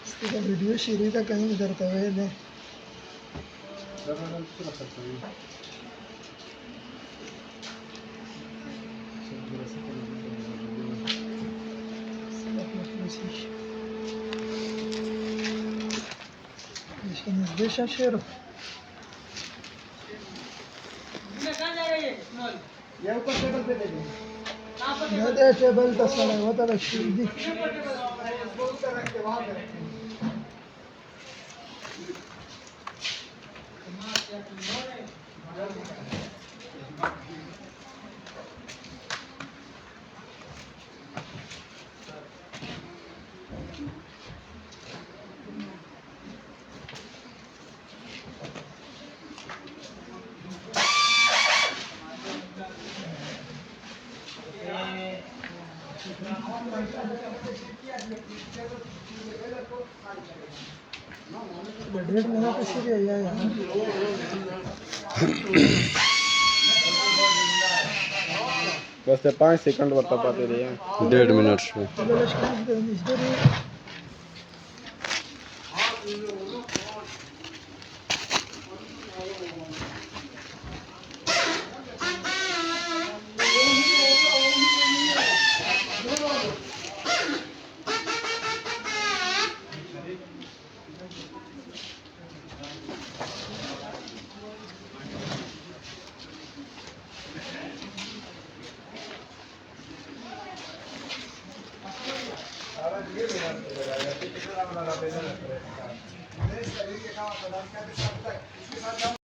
इसका वीडियो शीरी का कहीं इधर तवे ने इसका निर्देश शेर टेबल तो सारा होता है शीरी डेढ़ महीना कैसे भी आया यार बस 5 सेकंड बता पाते रहे 1.5 मिनट में